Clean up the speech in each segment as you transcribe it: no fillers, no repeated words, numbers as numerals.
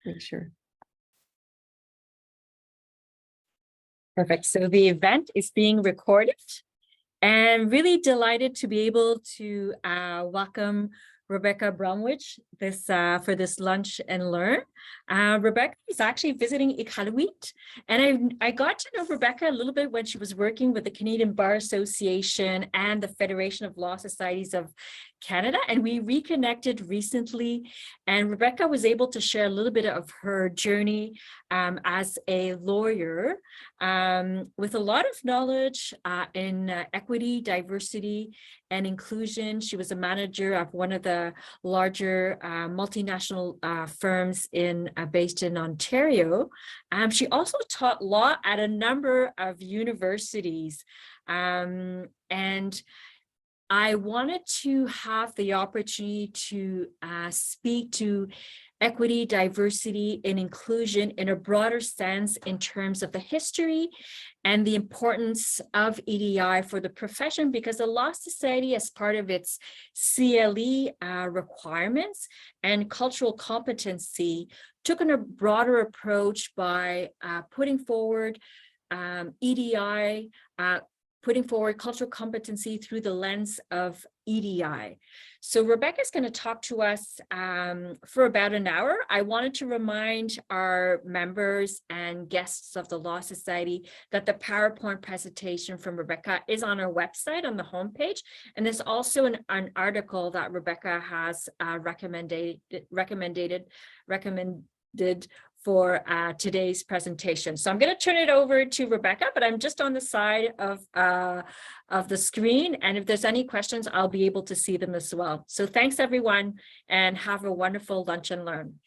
Make sure. Perfect. So the event is being recorded, and really delighted to be able to welcome Rebecca Bromwich for this lunch and learn. Rebecca is actually visiting Iqaluit, and I got to know Rebecca a little bit when she was working with the Canadian Bar Association and the Federation of Law Societies of Canada, and we reconnected recently, and Rebecca was able to share a little bit of her journey as a lawyer with a lot of knowledge in equity, diversity, and inclusion. She was a manager of one of the larger multinational firms based in Ontario. She also taught law at a number of universities, and I wanted to have the opportunity to speak to equity, diversity, and inclusion in a broader sense in terms of the history and the importance of EDI for the profession, because the Law Society, as part of its CLE requirements and cultural competency, took on a broader approach by putting forward EDI, putting forward cultural competency through the lens of EDI. So Rebecca is going to talk to us for about an hour. I wanted to remind our members and guests of the Law Society that the PowerPoint presentation from Rebecca is on our website on the homepage. And there's also an article that Rebecca has recommended for today's presentation. So I'm going to turn it over to Rebecca, but I'm just on the side of the screen. And if there's any questions, I'll be able to see them as well. So thanks, everyone, and have a wonderful lunch and learn.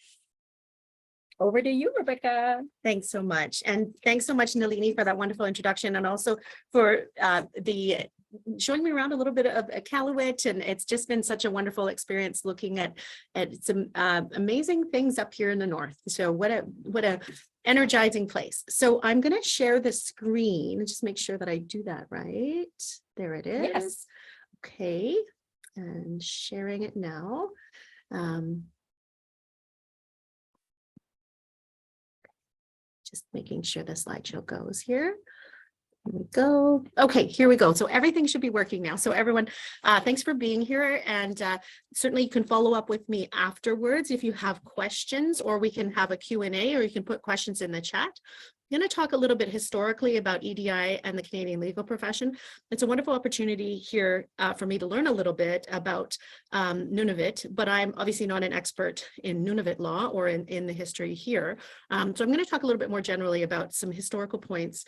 Over to you, Rebecca. Thanks so much. And thanks so much, Nalini, for that wonderful introduction, and also for showing me around a little bit of Iqaluit. And it's just been such a wonderful experience looking at some amazing things up here in the north. So what a energizing place. So I'm going to share the screen and just make sure that I do that right. There it is. Yes. Okay. And sharing it now. Just making sure the slideshow goes here. Here we go. Okay, here we go. So everything should be working now. So everyone, thanks for being here. And certainly you can follow up with me afterwards if you have questions, or we can have a Q&A, or you can put questions in the chat. I'm going to talk a little bit historically about EDI and the Canadian legal profession. It's a wonderful opportunity here for me to learn a little bit about Nunavut, but I'm obviously not an expert in Nunavut law or in the history here. So I'm going to talk a little bit more generally about some historical points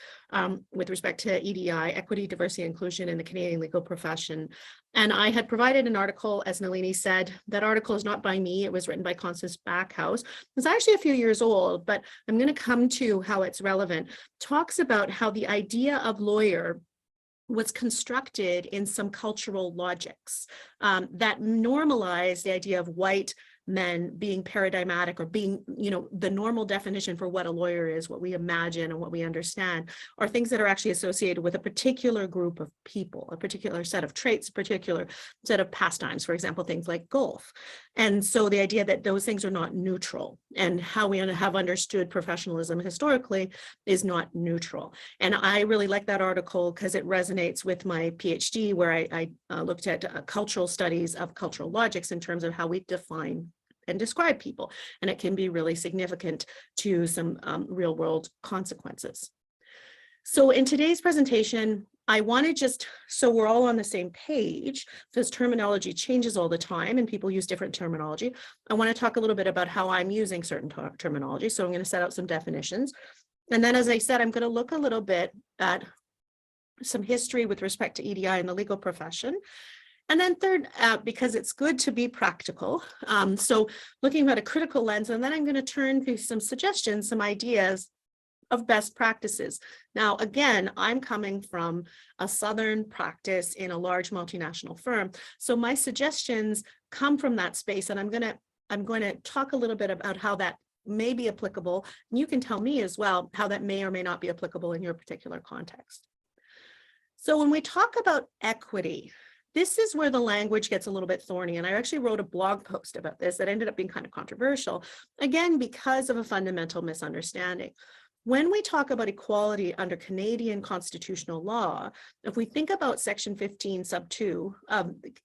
with respect to EDI, equity, diversity, and inclusion in the Canadian legal profession. And I had provided an article, as Nalini said. That article is not by me. It was written by Constance Backhouse. It's actually a few years old, but I'm going to come to how it's relevant. Talks about how the idea of lawyer was constructed in some cultural logics that normalized the idea of white men being paradigmatic, or being, the normal definition for what a lawyer is, what we imagine and what we understand, are things that are actually associated with a particular group of people, a particular set of traits, a particular set of pastimes, for example, things like golf. And so the idea that those things are not neutral, and how we have understood professionalism historically is not neutral. And I really like that article because it resonates with my PhD, where I looked at cultural studies of cultural logics in terms of how we define and describe people. And it can be really significant to some real world consequences. So in today's presentation, I want to just, so we're all on the same page, because terminology changes all the time and people use different terminology. I want to talk a little bit about how I'm using certain terminology. So I'm going to set out some definitions. And then, as I said, I'm going to look a little bit at some history with respect to EDI and the legal profession. And then third, because it's good to be practical. So looking at a critical lens, and then I'm going to turn to some suggestions, some ideas of best practices. Now, again, I'm coming from a Southern practice in a large multinational firm. So my suggestions come from that space, and I'm going to talk a little bit about how that may be applicable. And you can tell me as well how that may or may not be applicable in your particular context. So when we talk about equity, this is where the language gets a little bit thorny. And I actually wrote a blog post about this that ended up being kind of controversial, again, because of a fundamental misunderstanding. When we talk about equality under Canadian constitutional law, if we think about section 15 sub 2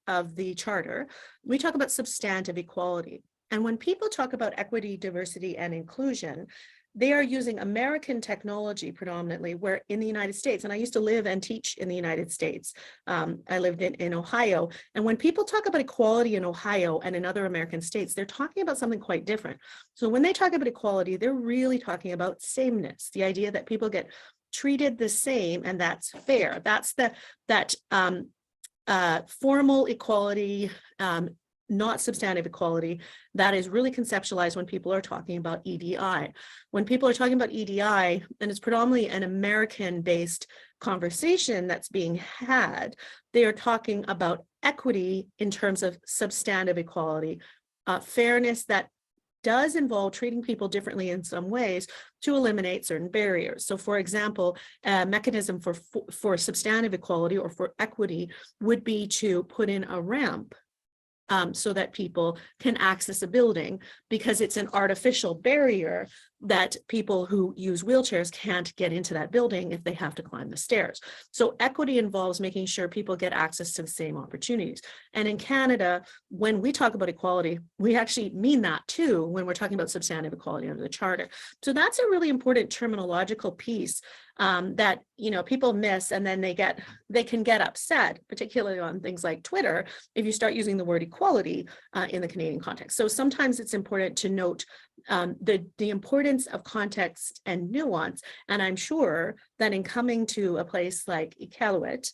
of the charter, we talk about substantive equality. And when people talk about equity, diversity, and inclusion, they are using American technology predominantly, where in the United States, and I used to live and teach in the United States. I lived in Ohio. And when people talk about equality in Ohio and in other American states, they're talking about something quite different. So when they talk about equality, they're really talking about sameness, the idea that people get treated the same, and that's fair. That's that formal equality, not substantive equality, that is really conceptualized when people are talking about EDI. When people are talking about EDI, and it's predominantly an American-based conversation that's being had, they are talking about equity in terms of substantive equality, fairness that does involve treating people differently in some ways to eliminate certain barriers. So for example, a mechanism for substantive equality or for equity would be to put in a ramp so that people can access a building, because it's an artificial barrier that people who use wheelchairs can't get into that building if they have to climb the stairs. So equity involves making sure people get access to the same opportunities. And in Canada, when we talk about equality, we actually mean that too when we're talking about substantive equality under the Charter. So that's a really important terminological piece that people miss, and then they can get upset, particularly on things like Twitter, if you start using the word equality in the Canadian context. So sometimes it's important to note the importance of context and nuance. And I'm sure that in coming to a place like Iqaluit,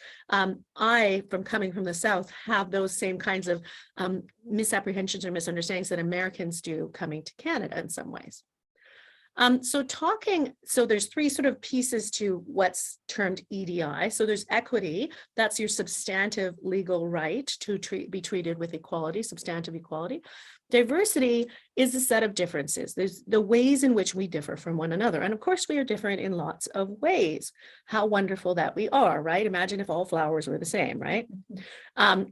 I, from coming from the South, have those same kinds of misapprehensions or misunderstandings that Americans do coming to Canada in some ways. So there's three sort of pieces to what's termed EDI. So there's equity, that's your substantive legal right to be treated with equality, substantive equality. Diversity is a set of differences. There's the ways in which we differ from one another. And of course, we are different in lots of ways. How wonderful that we are, right? Imagine if all flowers were the same, right?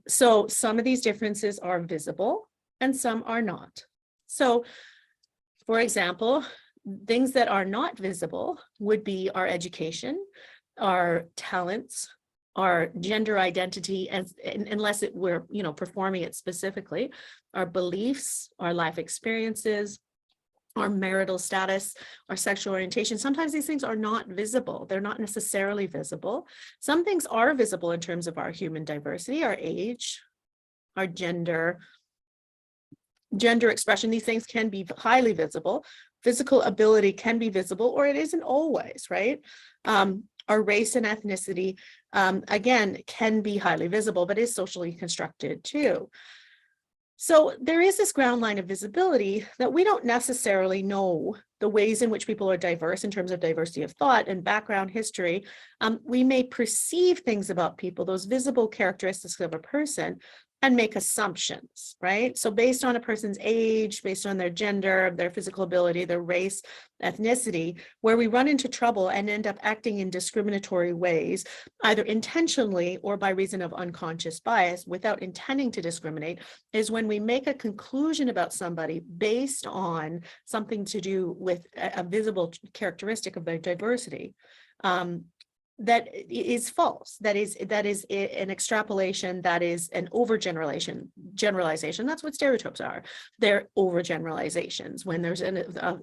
So some of these differences are visible and some are not. So, for example, things that are not visible would be our education, our talents, our gender identity, unless we're performing it specifically, our beliefs, our life experiences, our marital status, our sexual orientation. Sometimes these things are not visible. They're not necessarily visible. Some things are visible in terms of our human diversity, our age, our gender expression. These things can be highly visible. Physical ability can be visible, or it isn't always, right? Our race and ethnicity, again, can be highly visible, but is socially constructed too. So there is this ground line of visibility that we don't necessarily know the ways in which people are diverse in terms of diversity of thought and background history. We may perceive things about people, those visible characteristics of a person, and make assumptions, right? So based on a person's age, based on their gender, their physical ability, their race, ethnicity, where we run into trouble and end up acting in discriminatory ways, either intentionally or by reason of unconscious bias without intending to discriminate, is when we make a conclusion about somebody based on something to do with a visible characteristic of their diversity. That is false. That is an extrapolation. That is an overgeneralization. That's what stereotypes are. They're overgeneralizations when there's an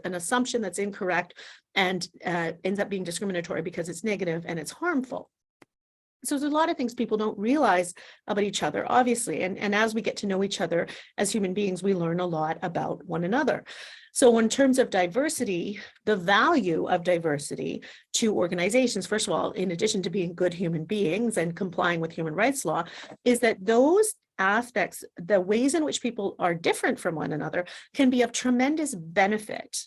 assumption that's incorrect and ends up being discriminatory because it's negative and it's harmful. So there's a lot of things people don't realize about each other, obviously. And as we get to know each other as human beings, we learn a lot about one another. So in terms of diversity, the value of diversity to organizations, first of all, in addition to being good human beings and complying with human rights law, is that those aspects, the ways in which people are different from one another, can be of tremendous benefit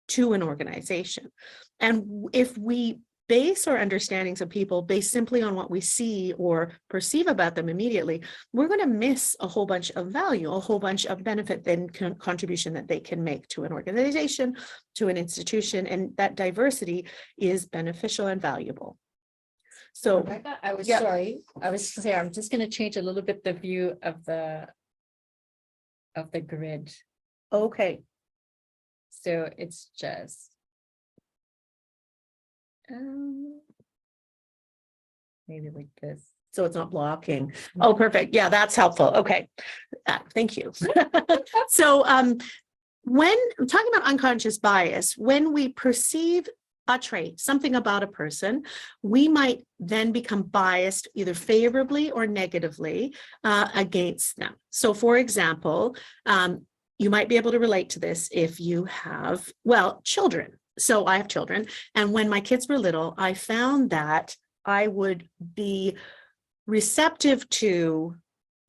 to an organization. And if we base our understandings of people based simply on what we see or perceive about them immediately, we're going to miss a whole bunch of value, a whole bunch of benefit and contribution that they can make to an organization, to an institution, and that diversity is beneficial and valuable. So, Rebecca, I was yeah. sorry. I was gonna say, I'm just gonna change a little bit the view of the grid. okay, So it's just maybe like this. so it's not blocking. Oh, perfect. Yeah, that's helpful. Okay. Thank you. So, when I'm talking about unconscious bias, when we perceive a trait, something about a person, we might then become biased either favorably or negatively against them. So, for example, you might be able to relate to this if you have, well, children. So I have children, and when my kids were little, I found that I would be receptive to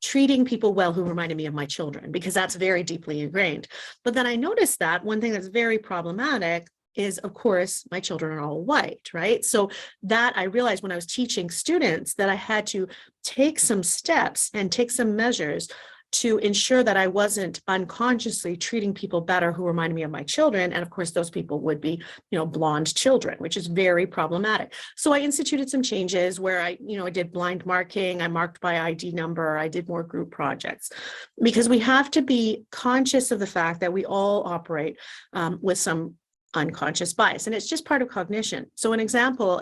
treating people well who reminded me of my children, because that's very deeply ingrained. But then I noticed that one thing that's very problematic is, of course, my children are all white, right? So that I realized when I was teaching students that I had to take some steps and take some measures to ensure that I wasn't unconsciously treating people better who reminded me of my children. And of course, those people would be, blonde children, which is very problematic. So I instituted some changes where I did blind marking, I marked by ID number, I did more group projects, because we have to be conscious of the fact that we all operate with some unconscious bias, and it's just part of cognition. So an example,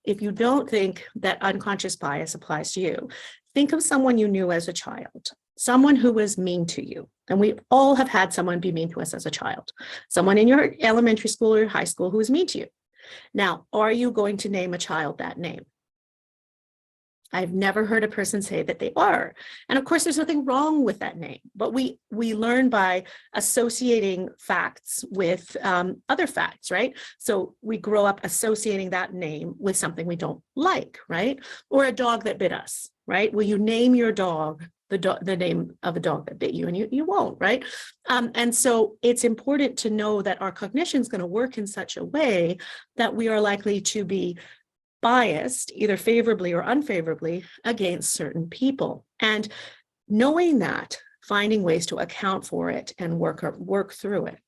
if you don't think that unconscious bias applies to you, think of someone you knew as a child, someone who was mean to you. And we all have had someone be mean to us as a child, someone in your elementary school or high school who was mean to you. Now, are you going to name a child that name? I've never heard a person say that they are. And of course, there's nothing wrong with that name, but we learn by associating facts with other facts, right? So we grow up associating that name with something we don't like, right? Or a dog that bit us, right? Will you name your dog the name of a dog that bit you? And you won't, right? And so it's important to know that our cognition is going to work in such a way that we are likely to be biased, either favorably or unfavorably, against certain people. And knowing that, finding ways to account for it and work through it.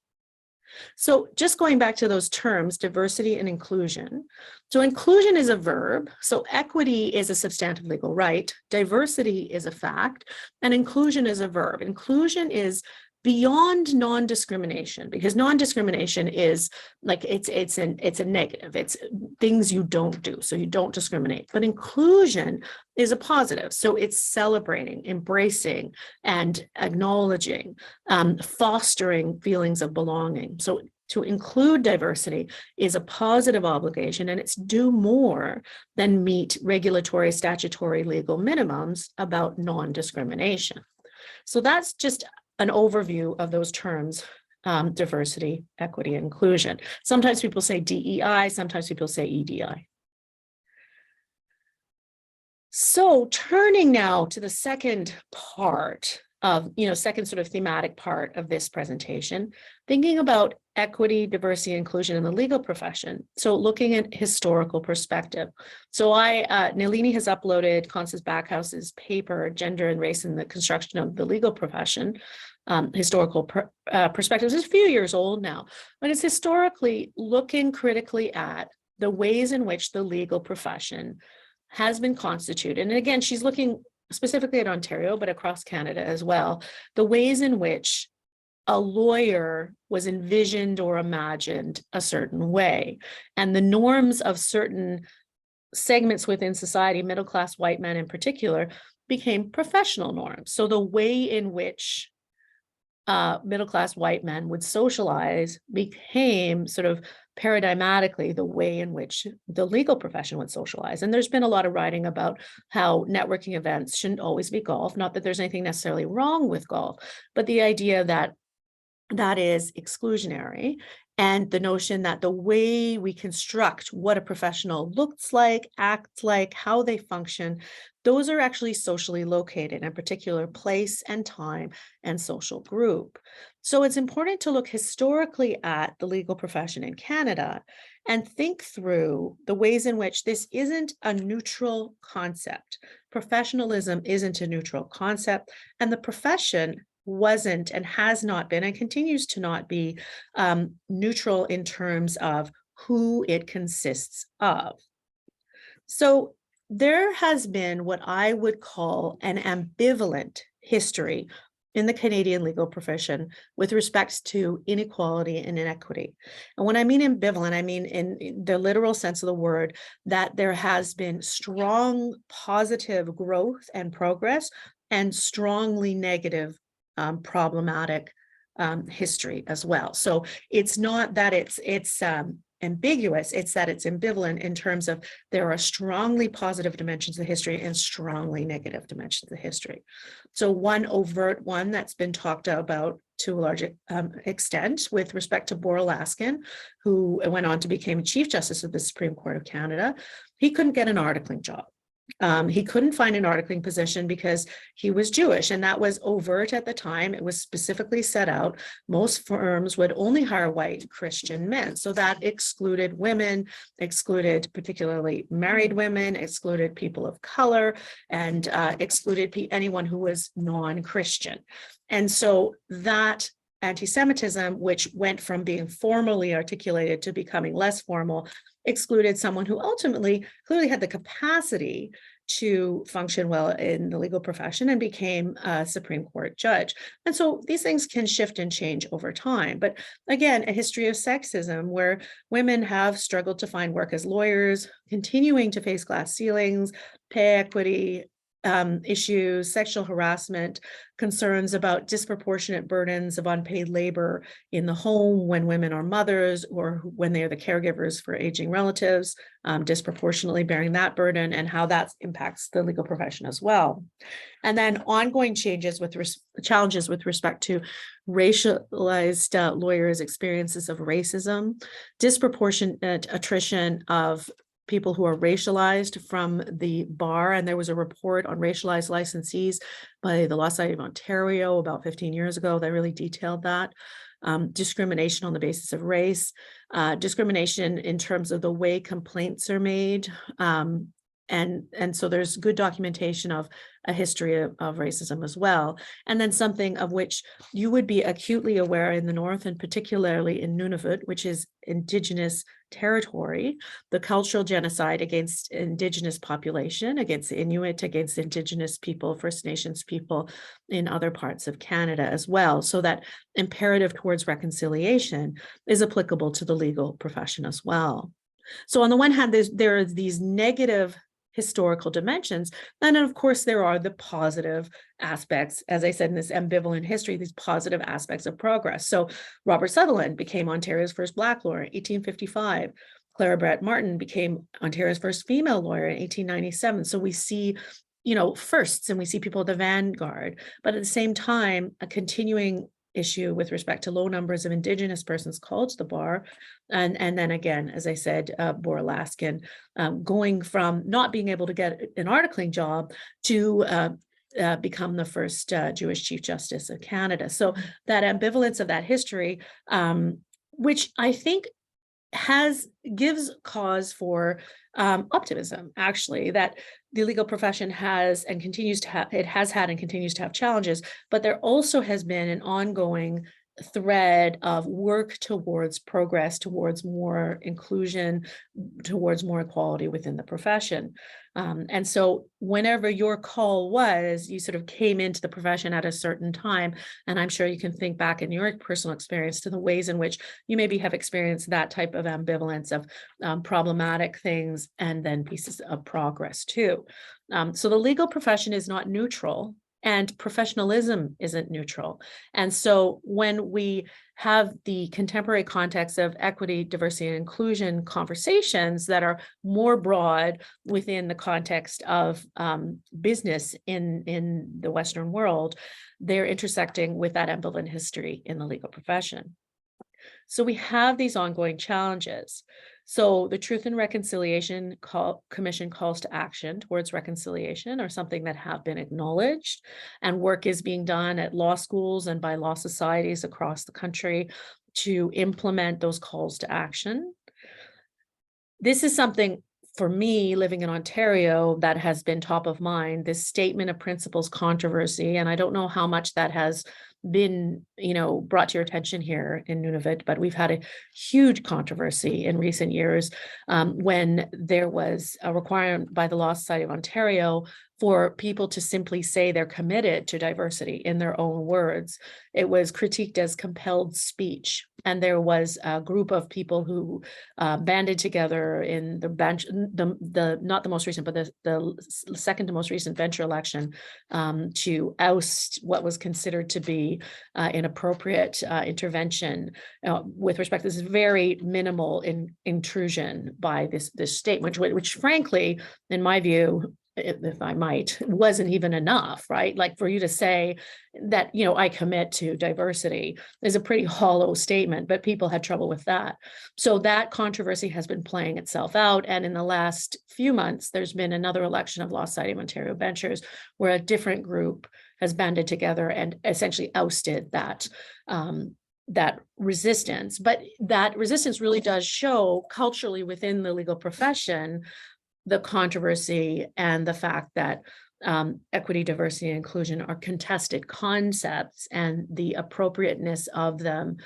So just going back to those terms, diversity and inclusion. So inclusion is a verb. So equity is a substantive legal right. Diversity is a fact. And inclusion is a verb. Inclusion is beyond non-discrimination, because non-discrimination is like it's a negative. It's things you don't do, so you don't discriminate. But inclusion is a positive, so it's celebrating, embracing, and acknowledging, fostering feelings of belonging. So to include diversity is a positive obligation, and it's do more than meet regulatory, statutory, legal minimums about non-discrimination. So that's just an overview of those terms, diversity, equity, and inclusion. Sometimes people say DEI, sometimes people say EDI. So turning now to the second part of, second sort of thematic part of this presentation, thinking about equity, diversity, and inclusion in the legal profession. So looking at historical perspective. So Nalini has uploaded Constance Backhouse's paper, Gender and Race in the Construction of the Legal Profession, historical perspectives. It's a few years old now, but it's historically looking critically at the ways in which the legal profession has been constituted. And again, she's looking specifically at Ontario, but across Canada as well, the ways in which a lawyer was envisioned or imagined a certain way, and the norms of certain segments within society, middle-class white men in particular, became professional norms. So the way in which middle-class white men would socialize became sort of paradigmatically the way in which the legal profession would socialize. And there's been a lot of writing about how networking events shouldn't always be golf. Not that there's anything necessarily wrong with golf, but the idea that that is exclusionary, and the notion that the way we construct what a professional looks like, acts like, how they function, those are actually socially located in a particular place and time and social group. So it's important to look historically at the legal profession in Canada and think through the ways in which this isn't a neutral concept. Professionalism isn't a neutral concept, and the profession wasn't and has not been and continues to not be neutral in terms of who it consists of. So there has been what I would call an ambivalent history in the Canadian legal profession with respect to inequality and inequity. And when I mean ambivalent, I mean in the literal sense of the word, that there has been strong positive growth and progress and strongly negative problematic history as well. So it's not that it's ambiguous, it's that it's ambivalent in terms of there are strongly positive dimensions of history and strongly negative dimensions of history. So one overt one that's been talked about to a large extent with respect to Laskin, who went on to become Chief Justice of the Supreme Court of Canada, he couldn't get an articling job. He couldn't find an articling position because he was Jewish, and that was overt at the time. It was specifically set out. Most firms would only hire white Christian men. So that excluded women, excluded particularly married women, excluded people of color, and excluded anyone who was non-Christian. And so that anti-Semitism, which went from being formally articulated to becoming less formal, excluded someone who ultimately clearly had the capacity to function well in the legal profession and became a Supreme Court judge. And so these things can shift and change over time. But again, a history of sexism where women have struggled to find work as lawyers, continuing to face glass ceilings, pay equity issues, sexual harassment, concerns about disproportionate burdens of unpaid labor in the home when women are mothers or when they are the caregivers for aging relatives, disproportionately bearing that burden, and how that impacts the legal profession as well. And then ongoing challenges with respect to racialized lawyers' experiences of racism, disproportionate attrition of people who are racialized from the bar. And there was a report on racialized licensees by the Law Society of Ontario about 15 years ago that really detailed that. Discrimination on the basis of race, discrimination in terms of the way complaints are made. And so there's good documentation of a history of racism as well. And then something of which you would be acutely aware in the North, and particularly in Nunavut, which is Indigenous territory, the cultural genocide against Indigenous population, against Inuit, against Indigenous people, First Nations people in other parts of Canada as well. So that imperative towards reconciliation is applicable to the legal profession as well. So on the one hand, there are these negative historical dimensions. And then, of course, there are the positive aspects, as I said, in this ambivalent history, these positive aspects of progress. So Robert Sutherland became Ontario's first Black lawyer in 1855. Clara Brett Martin became Ontario's first female lawyer in 1897. So we see, firsts, and we see people at the vanguard, but at the same time, a continuing issue with respect to low numbers of Indigenous persons called to the bar. And then again, as I said, Laskin going from not being able to get an articling job to become the first Jewish Chief Justice of Canada. So that ambivalence of that history, which I think gives cause for optimism, actually, that the legal profession has and continues to have, it has had and continues to have challenges, but there also has been an ongoing thread of work towards progress, towards more inclusion, towards more equality within the profession. And so whenever your call was, you sort of came into the profession at a certain time. And I'm sure you can think back in your personal experience to the ways in which you maybe have experienced that type of ambivalence of problematic things and then pieces of progress too. So the legal profession is not neutral, and professionalism isn't neutral. And so when we have the contemporary context of equity, diversity, and inclusion conversations that are more broad within the context of business in the Western world, they're intersecting with that ambivalent history in the legal profession. So we have these ongoing challenges. So the Truth and Reconciliation Commission calls to action towards reconciliation are something that have been acknowledged, and work is being done at law schools and by law societies across the country to implement those calls to action. This is something for me, living in Ontario, that has been top of mind, this statement of principles controversy. And I don't know how much that has been, brought to your attention here in Nunavut, but we've had a huge controversy in recent years when there was a requirement by the Law Society of Ontario for people to simply say they're committed to diversity in their own words. It was critiqued as compelled speech. And there was a group of people who banded together in the bench, not the most recent, but the second to most recent venture election to oust what was considered to be inappropriate intervention with respect to this very minimal intrusion by this statement, which frankly, in my view, if I might, wasn't even enough, right? Like for you to say that, I commit to diversity is a pretty hollow statement, but people had trouble with that. So that controversy has been playing itself out. And in the last few months, there's been another election of Law Society of Ontario benchers where a different group has banded together and essentially ousted that resistance. But that resistance really does show culturally within the legal profession the controversy and the fact that equity, diversity, and inclusion are contested concepts, and the appropriateness of them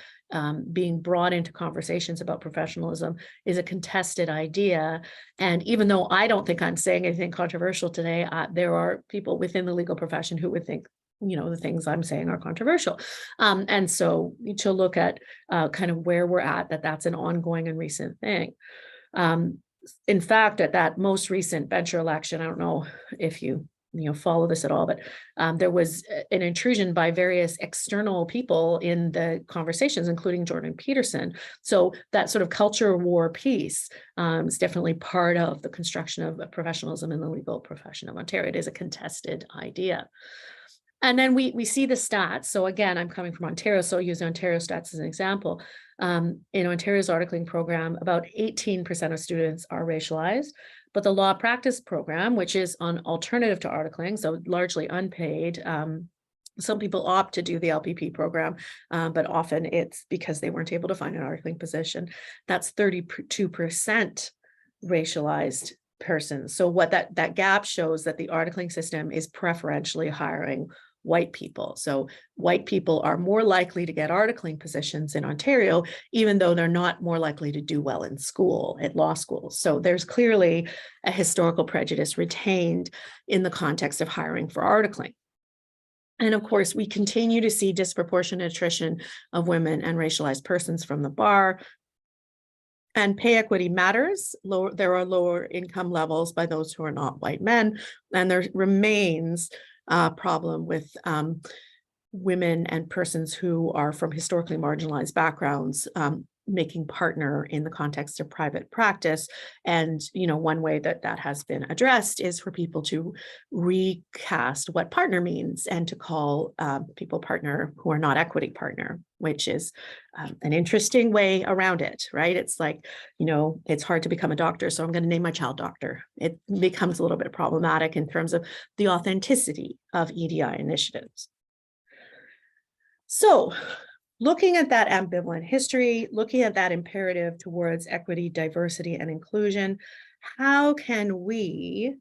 being brought into conversations about professionalism is a contested idea. And even though I don't think I'm saying anything controversial today, there are people within the legal profession who would think the things I'm saying are controversial. And so to look at kind of where we're at, that's an ongoing and recent thing. In fact, at that most recent venture election, I don't know if you follow this at all, but there was an intrusion by various external people in the conversations, including Jordan Peterson. So that sort of culture war piece is definitely part of the construction of professionalism in the legal profession of Ontario. It is a contested idea. And then we see the stats. So again, I'm coming from Ontario, so I'll use Ontario stats as an example. In Ontario's articling program, about 18% of students are racialized, but the law practice program, which is an alternative to articling, so largely unpaid, some people opt to do the LPP program, but often it's because they weren't able to find an articling position. That's 32% racialized persons. So what that gap shows that the articling system is preferentially hiring white people. So white people are more likely to get articling positions in Ontario, even though they're not more likely to do well in school, at law schools. So there's clearly a historical prejudice retained in the context of hiring for articling. And of course, we continue to see disproportionate attrition of women and racialized persons from the bar. And pay equity matters. There are lower income levels by those who are not white men, and there remains a problem with women and persons who are from historically marginalized backgrounds making partner in the context of private practice. And one way that has been addressed is for people to recast what partner means and to call people partner who are not equity partner, which is an interesting way around it, right? It's like, it's hard to become a doctor, so I'm going to name my child doctor. It becomes a little bit problematic in terms of the authenticity of EDI initiatives. So looking at that ambivalent history, looking at that imperative towards equity, diversity, and inclusion, how can we,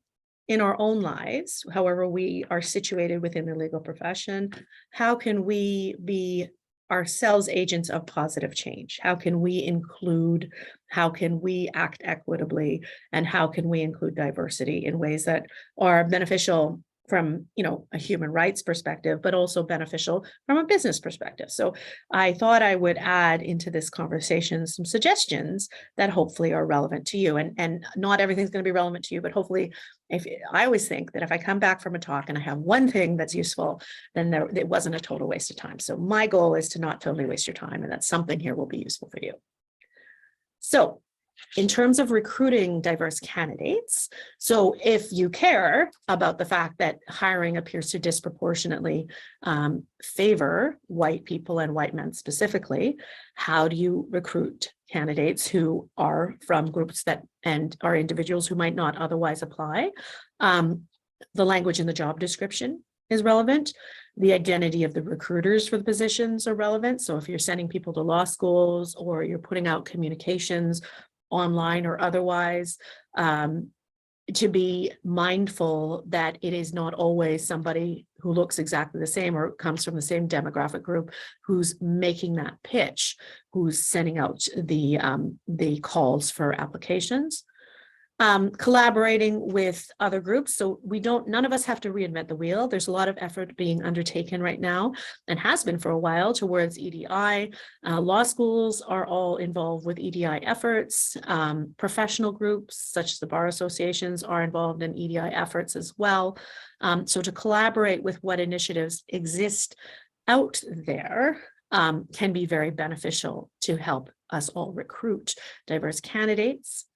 in our own lives, however we are situated within the legal profession, how can we be ourselves agents of positive change? How can we include, how can we act equitably, and how can we include diversity in ways that are beneficial from a human rights perspective, but also beneficial from a business perspective? So I thought I would add into this conversation some suggestions that hopefully are relevant to you. And not everything's going to be relevant to you, but hopefully, I always think that if I come back from a talk and I have one thing that's useful, then it wasn't a total waste of time. So my goal is to not totally waste your time, and that something here will be useful for you. So in terms of recruiting diverse candidates, so if you care about the fact that hiring appears to disproportionately favor white people and white men specifically, how do you recruit candidates who are from groups and are individuals who might not otherwise apply? The language in the job description is relevant. The identity of the recruiters for the positions are relevant. So if you're sending people to law schools or you're putting out communications online or otherwise, to be mindful that it is not always somebody who looks exactly the same or comes from the same demographic group who's making that pitch, who's sending out the calls for applications. Collaborating with other groups. So none of us have to reinvent the wheel. There's a lot of effort being undertaken right now and has been for a while towards EDI. Law schools are all involved with EDI efforts. Professional groups such as the bar associations are involved in EDI efforts as well. So to collaborate with what initiatives exist out there can be very beneficial to help us all recruit diverse candidates.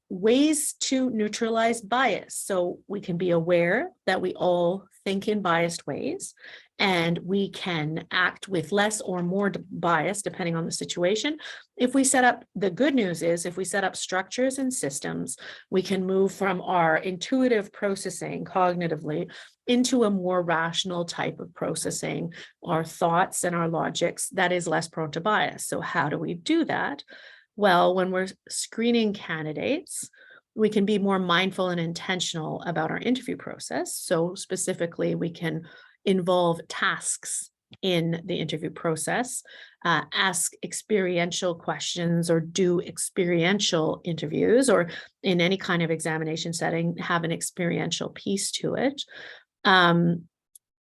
Ways to neutralize bias. So we can be aware that we all think in biased ways, and we can act with less or more bias depending on the situation. If we set up, the good news is if we set up structures and systems, we can move from our intuitive processing cognitively into a more rational type of processing, our thoughts and our logics that is less prone to bias. So how do we do that? Well, when we're screening candidates, we can be more mindful and intentional about our interview process. So specifically, we can involve tasks in the interview process, ask experiential questions or do experiential interviews, or in any kind of examination setting, have an experiential piece to it.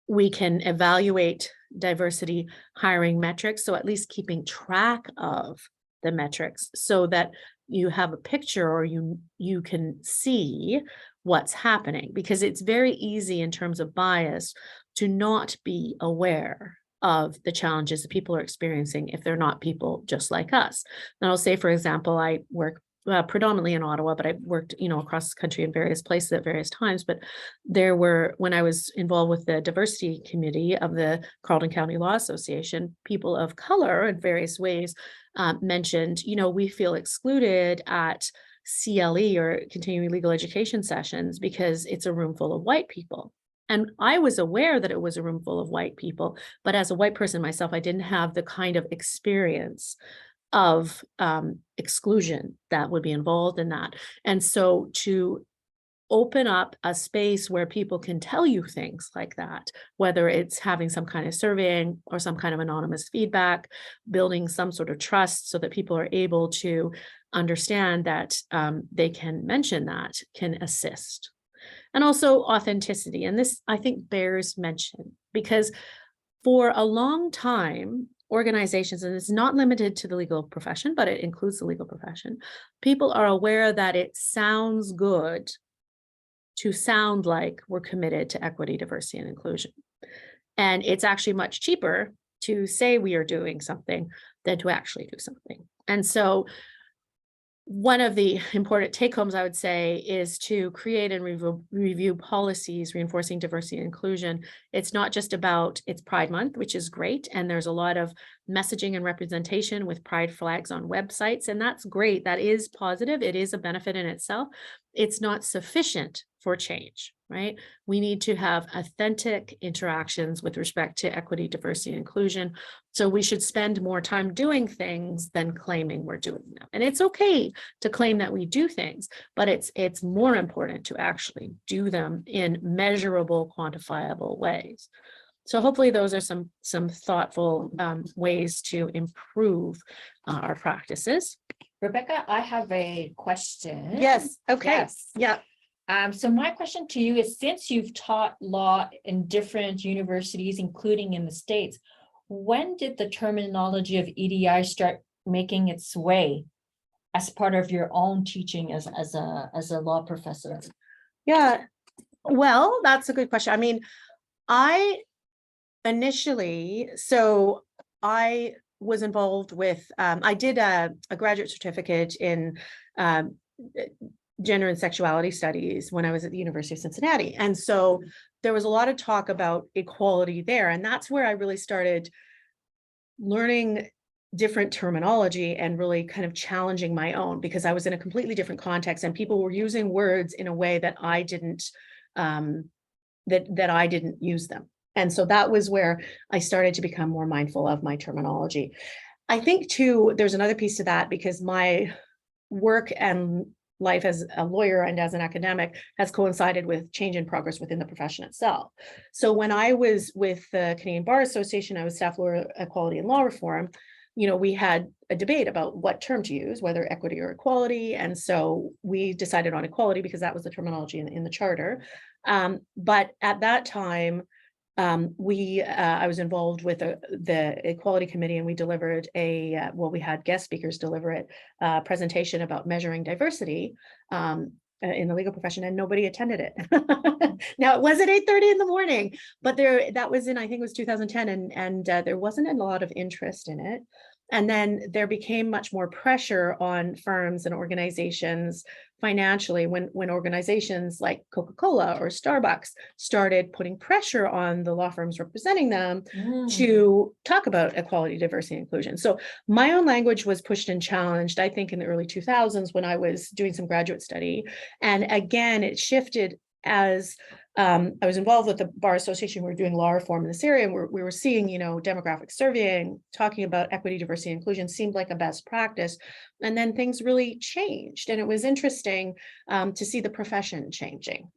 We can evaluate diversity hiring metrics, so at least keeping track of the metrics so that you have a picture or you can see what's happening, because it's very easy in terms of bias to not be aware of the challenges that people are experiencing if they're not people just like us. And I'll say, for example, I work predominantly in Ottawa, but I've worked, across the country in various places at various times. But when I was involved with the diversity committee of the Carleton County Law Association, people of color in various ways mentioned, we feel excluded at CLE or continuing legal education sessions because it's a room full of white people. And I was aware that it was a room full of white people, but as a white person myself, I didn't have the kind of experience of exclusion that would be involved in that. And so to open up a space where people can tell you things like that, whether it's having some kind of surveying or some kind of anonymous feedback, building some sort of trust so that people are able to understand that they can mention that, can assist. And also authenticity. And this, I think, bears mention, because for a long time, organizations, and it's not limited to the legal profession, but it includes the legal profession, people are aware that it sounds good to sound like we're committed to equity, diversity, and inclusion. And it's actually much cheaper to say we are doing something than to actually do something. And so one of the important take-homes, I would say, is to create and review policies reinforcing diversity and inclusion. It's not just about, it's Pride Month, which is great, and there's a lot of messaging and representation with pride flags on websites, and that's great. That is positive. It is a benefit in itself. It's not sufficient for change, right? We need to have authentic interactions with respect to equity, diversity, and inclusion. So we should spend more time doing things than claiming we're doing them. And it's okay to claim that we do things, but it's more important to actually do them in measurable, quantifiable ways. So hopefully those are some thoughtful ways to improve our practices. Rebecca, I have a question. Yes. Okay. Yes. Yeah. So my question to you is, since you've taught law in different universities, including in the States, when did the terminology of EDI start making its way as part of your own teaching as a law professor? Yeah. Well, that's a good question. I mean, I was involved with, I did a graduate certificate in gender and sexuality studies when I was at the University of Cincinnati. And so there was a lot of talk about equality there. And that's where I really started learning different terminology and really kind of challenging my own, because I was in a completely different context and people were using words in a way that I didn't, that I didn't use them. And so that was where I started to become more mindful of my terminology. I think too, there's another piece to that, because my work and life as a lawyer and as an academic has coincided with change in progress within the profession itself. So when I was with the Canadian Bar Association, I was staff lawyer equality and law reform. We had a debate about what term to use, whether equity or equality. And so we decided on equality because that was the terminology in the charter. But at that time, I was involved with the Equality Committee, and we delivered we had guest speakers deliver it, presentation about measuring diversity in the legal profession, and nobody attended it. Now, it was at 8:30 in the morning, but that was I think it was 2010, and there wasn't a lot of interest in it. And then there became much more pressure on firms and organizations financially when organizations like Coca-Cola or Starbucks started putting pressure on the law firms representing them to talk about equality, diversity, and inclusion. So my own language was pushed and challenged, I think, in the early 2000s when I was doing some graduate study. And again, it shifted as I was involved with the Bar Association. We were doing law reform in this area, and we were seeing, demographic surveying, talking about equity, diversity, and inclusion seemed like a best practice. And then things really changed. And it was interesting to see the profession changing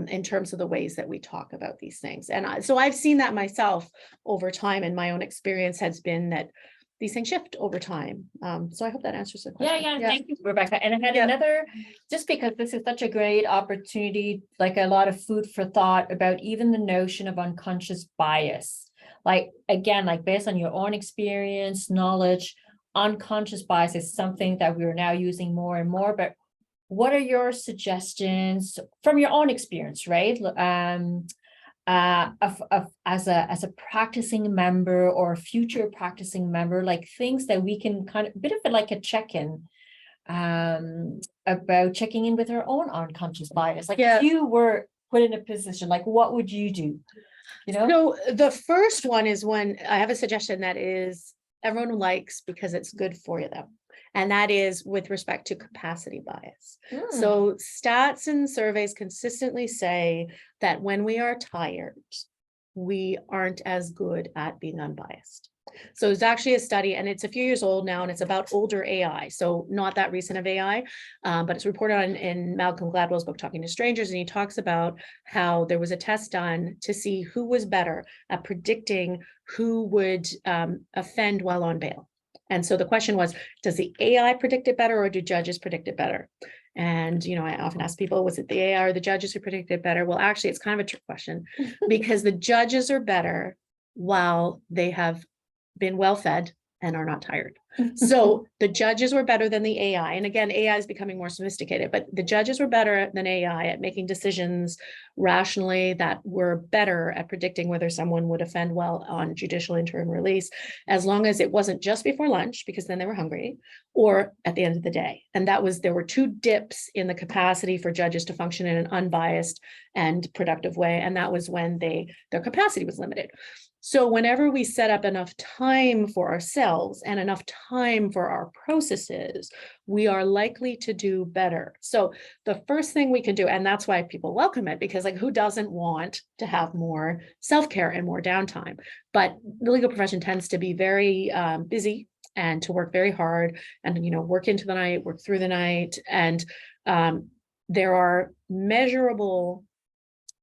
in terms of the ways that we talk about these things. And so I've seen that myself over time, and my own experience has been that these things shift over time. So I hope that answers the question. Yeah. Thank you, Rebecca. And I had another, just because this is such a great opportunity, like a lot of food for thought about even the notion of unconscious bias. Like, again, like based on your own experience, knowledge, unconscious bias is something that we're now using more and more. But what are your suggestions from your own experience, right? As a practicing member or a future practicing member, like things that we can kind of bit of it like a check-in about checking in with our own unconscious bias. Like if you were put in a position, like what would you do? So the first one is when I have a suggestion that is everyone likes because it's good for them. And that is with respect to capacity bias. So stats and surveys consistently say that when we are tired, we aren't as good at being unbiased. So there's actually a study, and it's a few years old now, and it's about older AI. So not that recent of AI, but it's reported on in Malcolm Gladwell's book, Talking to Strangers. And he talks about how there was a test done to see who was better at predicting who would offend while on bail. And so the question was, does the AI predict it better, or do judges predict it better? And, I often ask people, was it the AI or the judges who predicted it better? Well, actually, it's kind of a trick question because the judges are better while they have been well fed and are not tired. So the judges were better than the AI. And again, AI is becoming more sophisticated, but the judges were better than AI at making decisions rationally that were better at predicting whether someone would offend well on judicial interim release, as long as it wasn't just before lunch, because then they were hungry, or at the end of the day. And there were two dips in the capacity for judges to function in an unbiased and productive way. And that was when their capacity was limited. So whenever we set up enough time for ourselves and enough time for our processes, we are likely to do better. So the first thing we can do, and that's why people welcome it, because who doesn't want to have more self-care and more downtime? But the legal profession tends to be very busy and to work very hard and, work into the night, work through the night. And there are measurable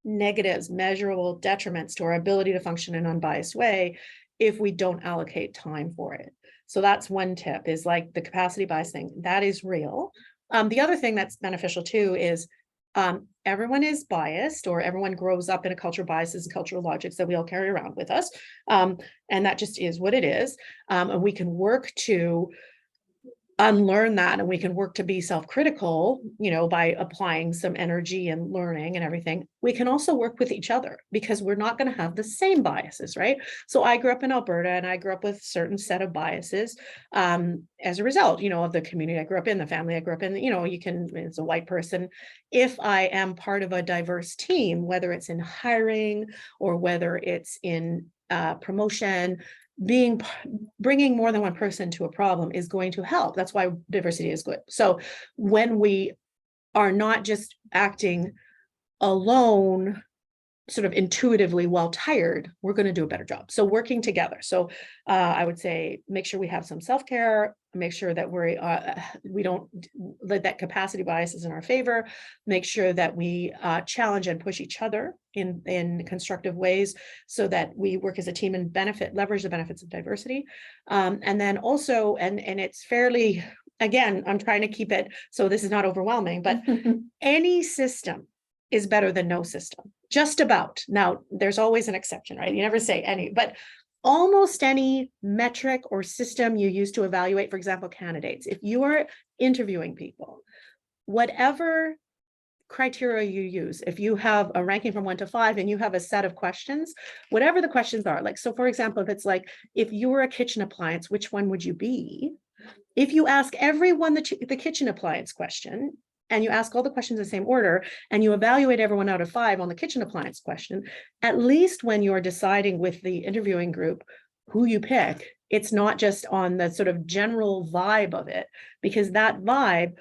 negatives, measurable detriments to our ability to function in an unbiased way if we don't allocate time for it. So that's one tip, is like the capacity bias thing. That is real. The other thing that's beneficial too is everyone is biased, or everyone grows up in a culture of biases and cultural logics that we all carry around with us. And that just is what it is. And we can work to unlearn that, and we can work to be self-critical, by applying some energy and learning and everything. We can also work with each other, because we're not going to have the same biases, right? So I grew up in Alberta, and I grew up with a certain set of biases as a result, of the community I grew up in, the family I grew up in. As a white person, if I am part of a diverse team, whether it's in hiring or whether it's in promotion, bringing more than one person to a problem is going to help. That's why diversity is good. So when we are not just acting alone sort of intuitively while tired, we're going to do a better job. So working together. So I would say, make sure we have some self-care, make sure that we don't let that capacity bias is in our favor, make sure that we challenge and push each other in constructive ways so that we work as a team and leverage the benefits of diversity. And then also, and it's fairly, again, I'm trying to keep it, so this is not overwhelming, but any system is better than no system, just about. Now, there's always an exception, right? You never say any, but almost any metric or system you use to evaluate, for example, candidates, if you are interviewing people, whatever criteria you use, if you have a ranking from 1 to 5 and you have a set of questions, whatever the questions are, like, so for example, if it's like, if you were a kitchen appliance, which one would you be? If you ask everyone the kitchen appliance question, and you ask all the questions in the same order, and you evaluate everyone out of 5 on the kitchen appliance question, at least when you're deciding with the interviewing group who you pick, it's not just on the sort of general vibe of it, because that vibe,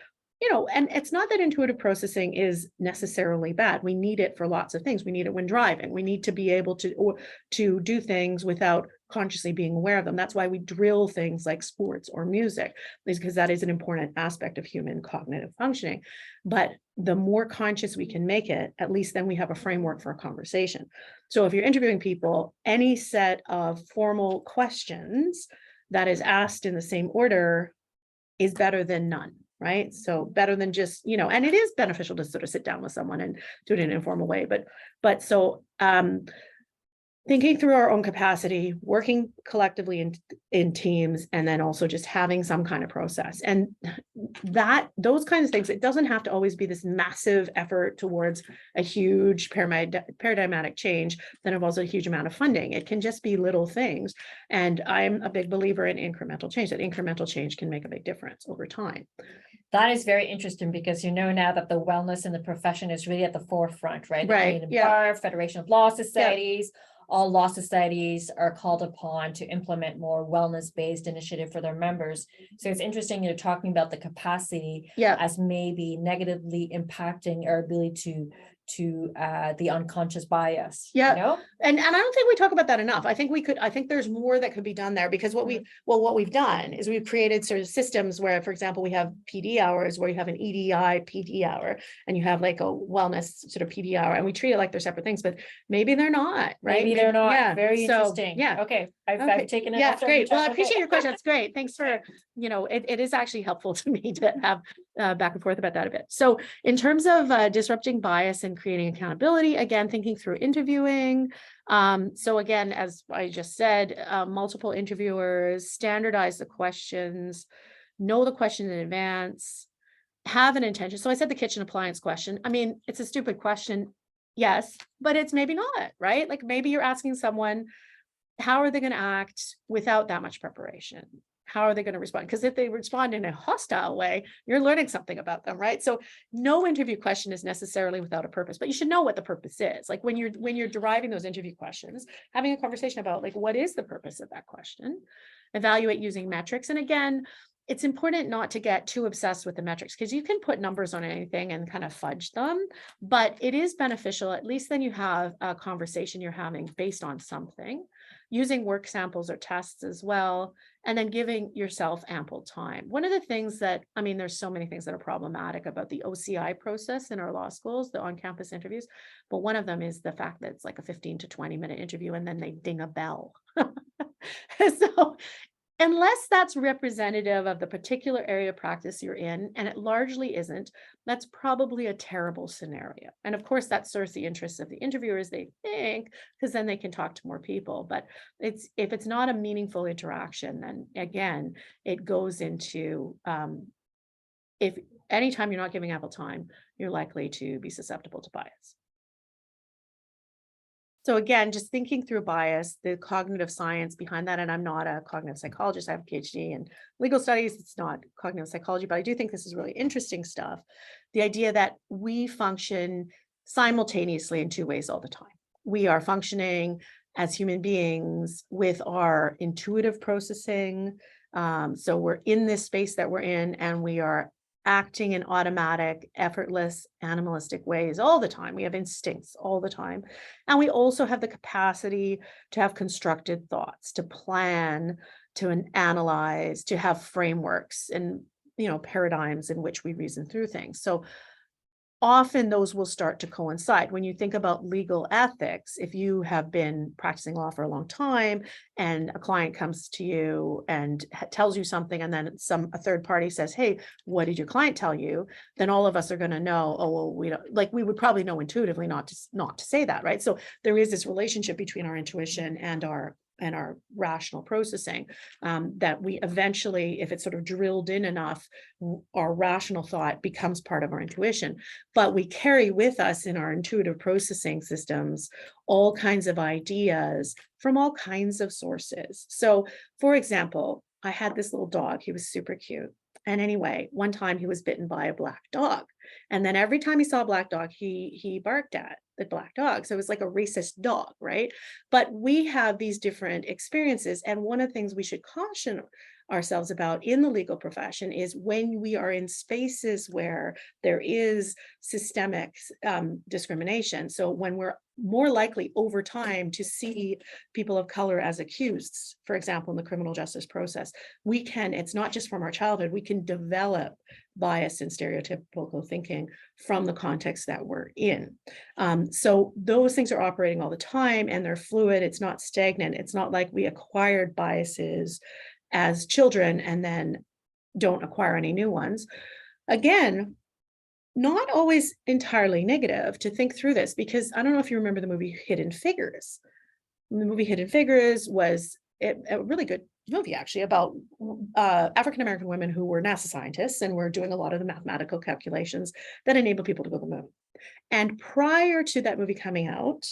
and it's not that intuitive processing is necessarily bad. We need it for lots of things. We need it when driving. We need to be able to do things without consciously being aware of them. That's why we drill things like sports or music, because that is an important aspect of human cognitive functioning. But the more conscious we can make it, at least then we have a framework for a conversation. So if you're interviewing people, any set of formal questions that is asked in the same order is better than none. Right. So better than just, and it is beneficial to sort of sit down with someone and do it in an informal way. But so thinking through our own capacity, working collectively in teams, and then also just having some kind of process. And those kinds of things, it doesn't have to always be this massive effort towards a huge paradigmatic change that involves a huge amount of funding. It can just be little things. And I'm a big believer in incremental change, that incremental change can make a big difference over time. That is very interesting because now that the wellness in the profession is really at the forefront, right? Right. The Bar, Federation of Law Societies, all law societies are called upon to implement more wellness-based initiative for their members. So it's interesting you're talking about the capacity as maybe negatively impacting our ability to the unconscious bias. And I don't think we talk about that enough. I think there's more that could be done there, because what we've done is we've created sort of systems where, for example, we have PD hours where you have an EDI PD hour and you have like a wellness sort of PD hour, and we treat it like they're separate things, but maybe they're not, right? Maybe they're not. Very interesting. Yeah. Okay. I've taken it. Yeah, great. Well, I appreciate your question. That's great. Thanks for, it is actually helpful to me to have back and forth about that a bit. So in terms of disrupting bias and creating accountability, again, thinking through interviewing. So again, as I just said, multiple interviewers, standardize the questions, know the question in advance, have an intention. So I said the kitchen appliance question. I mean, it's a stupid question. Yes, but it's maybe not, right? Like maybe you're asking someone, how are they going to act without that much preparation? How are they going to respond? Because if they respond in a hostile way, you're learning something about them, right? So no interview question is necessarily without a purpose, but you should know what the purpose is. Like when you're deriving those interview questions, having a conversation about like, what is the purpose of that question? Evaluate using metrics. And again, it's important not to get too obsessed with the metrics, because you can put numbers on anything and kind of fudge them, but it is beneficial. At least then you have a conversation you're having based on something, using work samples or tests as well, and then giving yourself ample time. One of the things that, there's so many things that are problematic about the OCI process in our law schools, the on-campus interviews, but one of them is the fact that it's like a 15 to 20-minute interview and then they ding a bell. So unless that's representative of the particular area of practice you're in, and it largely isn't, that's probably a terrible scenario. And of course, that serves the interests of the interviewers, they think, because then they can talk to more people. But if it's not a meaningful interaction, then again, it goes into, if anytime you're not giving ample time, you're likely to be susceptible to bias. So again, just thinking through bias, the cognitive science behind that, and I'm not a cognitive psychologist, I have a PhD in legal studies, it's not cognitive psychology, but I do think this is really interesting stuff. The idea that we function simultaneously in two ways all the time. We are functioning as human beings with our intuitive processing. So we're in this space that we're in, and we are acting in automatic, effortless, animalistic ways all the time. We have instincts all the time. And we also have the capacity to have constructed thoughts, to plan, to analyze, to have frameworks and, paradigms in which we reason through things. So often those will start to coincide. When you think about legal ethics, if you have been practicing law for a long time and a client comes to you and tells you something, and then a third party says, hey, what did your client tell you? Then all of us are going to know, oh, well, we don't, like, we would probably know intuitively not to say that, right? So there is this relationship between our intuition and our rational processing, that we eventually, if it's sort of drilled in enough, our rational thought becomes part of our intuition. But we carry with us in our intuitive processing systems all kinds of ideas from all kinds of sources. So, for example, I had this little dog. He was super cute. And anyway, one time he was bitten by a black dog. And then every time he saw a black dog, he barked at the black dog. So it was like a racist dog, right? But we have these different experiences. And one of the things we should caution ourselves about in the legal profession is when we are in spaces where there is systemic discrimination. So when we're more likely over time to see people of color as accused, for example, in the criminal justice process, it's not just from our childhood, we can develop bias and stereotypical thinking from the context that we're in. So those things are operating all the time and they're fluid. It's not stagnant. It's not like we acquired biases as children and then don't acquire any new ones. Again, not always entirely negative to think through this, because I don't know if you remember the movie Hidden Figures. The movie Hidden Figures was a really good movie, actually, about African-American women who were NASA scientists and were doing a lot of the mathematical calculations that enable people to go to the moon. And prior to that movie coming out,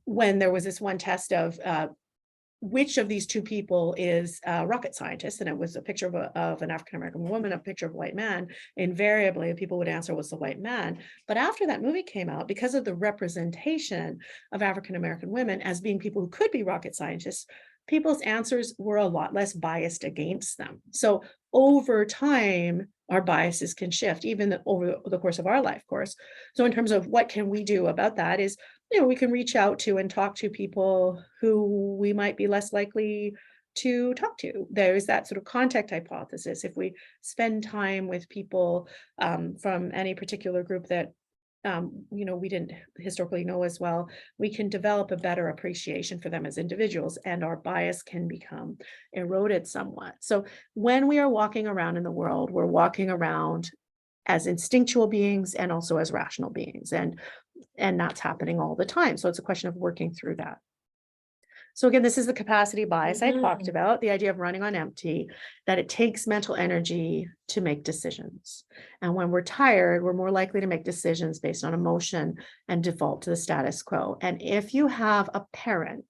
when there was this one test of which of these two people is a rocket scientist, and it was a picture of an African-American woman, a picture of a white man, invariably people would answer was the white man. But after that movie came out, because of the representation of African-American women as being people who could be rocket scientists, people's answers were a lot less biased against them. So over time, our biases can shift, even over the course of our life course. So in terms of what can we do about that is, we can reach out to and talk to people who we might be less likely to talk to. There's that sort of contact hypothesis. If we spend time with people from any particular group that we didn't historically know as well, we can develop a better appreciation for them as individuals, and our bias can become eroded somewhat. So when we are walking around in the world, we're walking around as instinctual beings and also as rational beings, and that's happening all the time. So it's a question of working through that. So again, this is the capacity bias I talked about, the idea of running on empty, that it takes mental energy to make decisions. And when we're tired, we're more likely to make decisions based on emotion and default to the status quo. And if you have a parent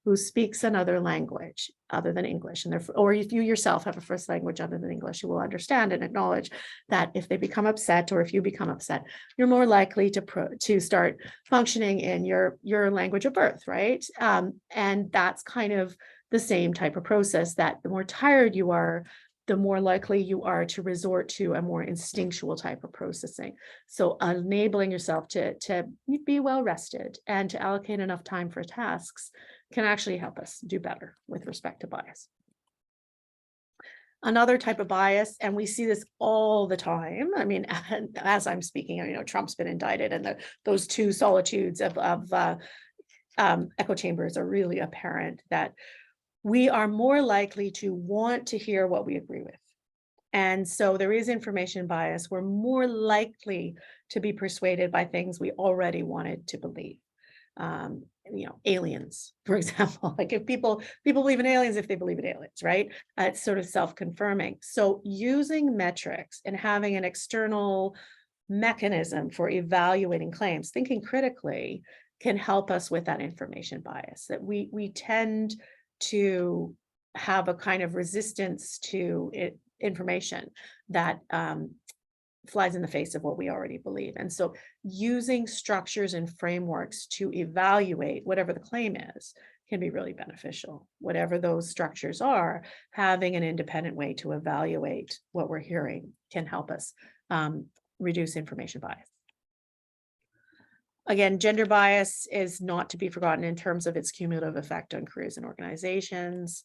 who speaks another language other than English, or if you yourself have a first language other than English, you will understand and acknowledge that if they become upset, or if you become upset, you're more likely to start functioning in your language of birth, right? And that's kind of the same type of process, that the more tired you are, the more likely you are to resort to a more instinctual type of processing. So enabling yourself to be well rested and to allocate enough time for tasks can actually help us do better with respect to bias. Another type of bias, and we see this all the time. I mean, as I'm speaking, Trump's been indicted, and those two solitudes of echo chambers are really apparent, that we are more likely to want to hear what we agree with. And so there is information bias. We're more likely to be persuaded by things we already wanted to believe. Aliens, for example, like if people believe in aliens, if they believe in aliens, right? It's sort of self-confirming. So using metrics and having an external mechanism for evaluating claims, thinking critically, can help us with that information bias, that we tend to have a kind of resistance to information that flies in the face of what we already believe. And so using structures and frameworks to evaluate whatever the claim is can be really beneficial. Whatever those structures are, having an independent way to evaluate what we're hearing can help us reduce information bias. Again, gender bias is not to be forgotten in terms of its cumulative effect on careers and organizations.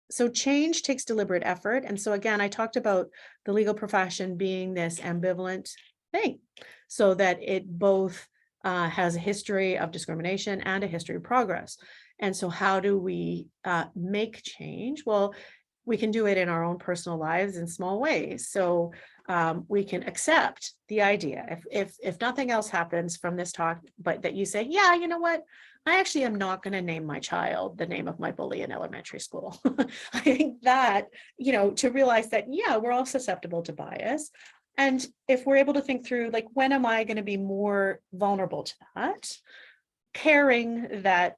So change takes deliberate effort. And so again, I talked about the legal profession being this ambivalent thing, so that it both has a history of discrimination and a history of progress. And so how do we make change? Well, we can do it in our own personal lives in small ways. So we can accept the idea, if nothing else happens from this talk, but that you say, yeah, you know what, I actually am not going to name my child the name of my bully in elementary school. I think that, you know, to realize that, yeah, we're all susceptible to bias. And if we're able to think through, like, when am I going to be more vulnerable to that? Caring that,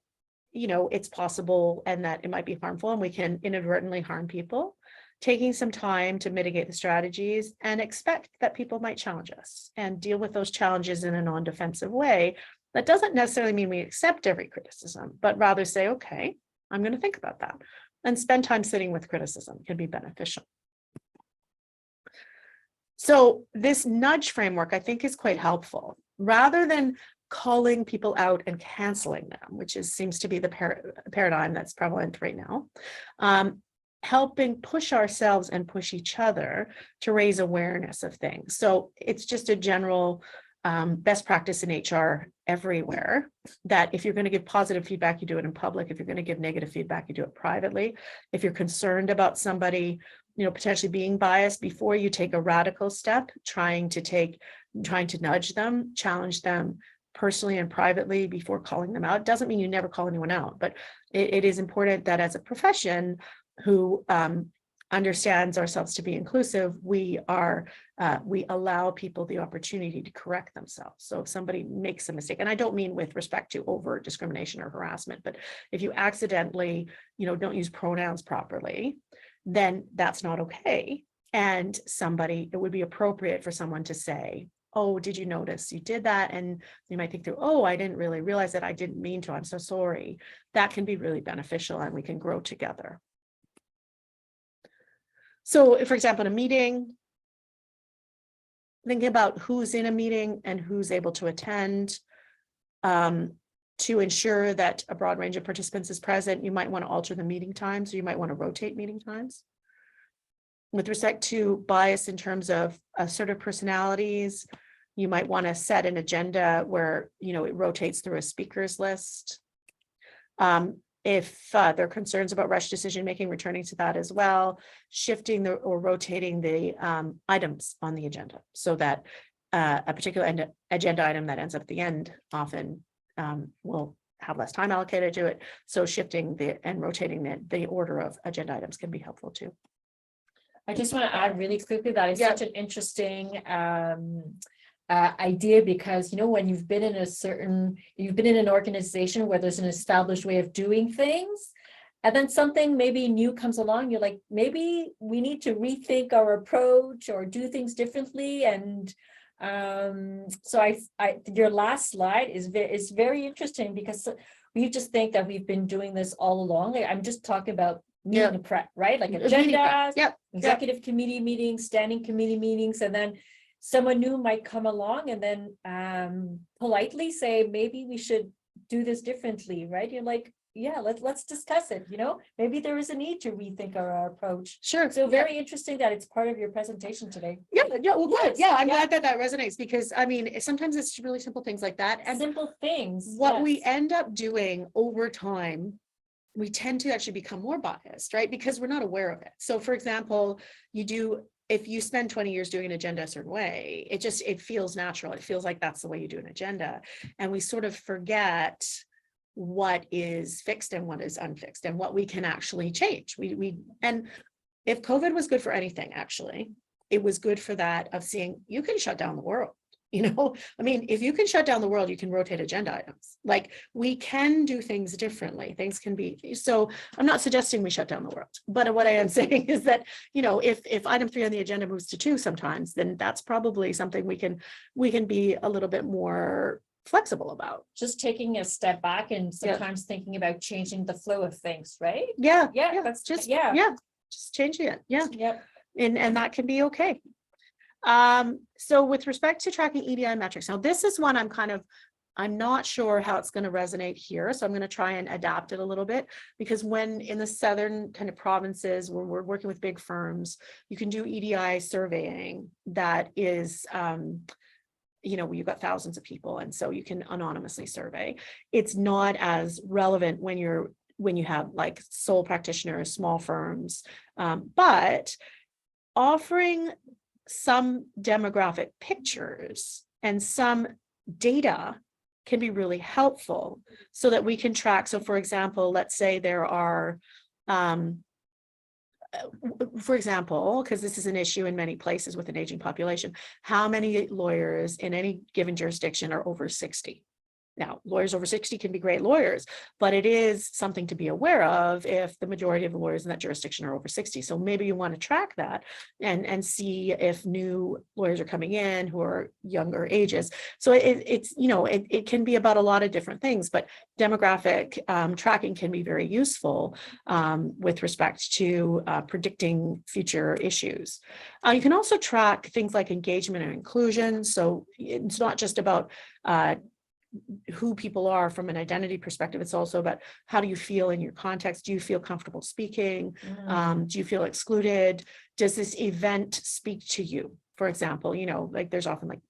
you know, it's possible and that it might be harmful and we can inadvertently harm people, taking some time to mitigate the strategies and expect that people might challenge us and deal with those challenges in a non-defensive way. That doesn't necessarily mean we accept every criticism, but rather say, okay, I'm going to think about that, and spend time sitting with criticism can be beneficial. So this nudge framework, I think, is quite helpful. Rather than calling people out and canceling them, which seems to be the paradigm that's prevalent right now, helping push ourselves and push each other to raise awareness of things. So it's just a general best practice in HR everywhere, that if you're going to give positive feedback, you do it in public. If you're going to give negative feedback, you do it privately. If you're concerned about somebody, you know, potentially being biased, before you take a radical step, trying to nudge them, challenge them personally and privately before calling them out. Doesn't mean you never call anyone out, but it is important that as a profession who understands ourselves to be inclusive, we allow people the opportunity to correct themselves. So if somebody makes a mistake, and I don't mean with respect to overt discrimination or harassment, but if you accidentally, you know, don't use pronouns properly, then that's not okay. And it would be appropriate for someone to say, oh, did you notice you did that? And you might think through, oh, I didn't really realize that, I didn't mean to, I'm so sorry. That can be really beneficial and we can grow together. So for example, in a meeting, thinking about who's in a meeting and who's able to attend, to ensure that a broad range of participants is present, you might want to alter the meeting times, or you might want to rotate meeting times. With respect to bias in terms of assertive personalities, you might want to set an agenda where, you know, it rotates through a speakers list. If there are concerns about rush decision-making, returning to that as well, shifting or rotating the items on the agenda, so that a particular agenda item that ends up at the end often will have less time allocated to it. So shifting and rotating the order of agenda items can be helpful too. I just want to add really quickly that it's Yeah. such an interesting idea, because, you know, when you've been in an organization where there's an established way of doing things, and then something maybe new comes along, you're like, maybe we need to rethink our approach or do things differently. And so your last slide is very interesting, because we just think that we've been doing this all along. I'm just talking about meeting prep, right? Like agendas, executive committee meetings, standing committee meetings, and then someone new might come along and then politely say, maybe we should do this differently, right? You're like, yeah, let's discuss it. You know, maybe there is a need to rethink our approach. Sure. So very interesting that it's part of your presentation today. Yeah, well, good. Yeah, I'm glad that resonates, because I mean, sometimes it's really simple things like that. And simple things. What we end up doing over time, we tend to actually become more biased, right? Because we're not aware of it. So for example, if you spend 20 years doing an agenda a certain way, it feels natural. It feels like that's the way you do an agenda. And we sort of forget what is fixed and what is unfixed and what we can actually change. And if COVID was good for anything, actually, it was good for that, of seeing you can shut down the world. You know, I mean, if you can shut down the world, you can rotate agenda items. Like, we can do things differently. Things can be, so I'm not suggesting we shut down the world, but what I am saying is that, you know, if item 3 on the agenda moves to 2 sometimes, then that's probably something we can be a little bit more flexible about. Just taking a step back and sometimes thinking about changing the flow of things, right? Yeah. That's Just changing it. Yeah. Yep. And that can be okay. So with respect to tracking EDI metrics, now this is one I'm not sure how it's going to resonate here. So I'm going to try and adapt it a little bit, because when in the southern kind of provinces where we're working with big firms, you can do EDI surveying that is, you've got thousands of people, and so you can anonymously survey. It's not as relevant when you have like sole practitioners, small firms, but offering some demographic pictures and some data can be really helpful so that we can track. So for example, let's say there are, for example, because this is an issue in many places with an aging population, how many lawyers in any given jurisdiction are over 60? Now, lawyers over 60 can be great lawyers, but it is something to be aware of if the majority of the lawyers in that jurisdiction are over 60. So maybe you want to track that and see if new lawyers are coming in who are younger ages. So it can be about a lot of different things, but demographic tracking can be very useful with respect to predicting future issues. You can also track things like engagement and inclusion. So it's not just about who people are from an identity perspective. It's also about how do you feel in your context? Do you feel comfortable speaking? Do you feel excluded? Does this event speak to you? For example, like there's often like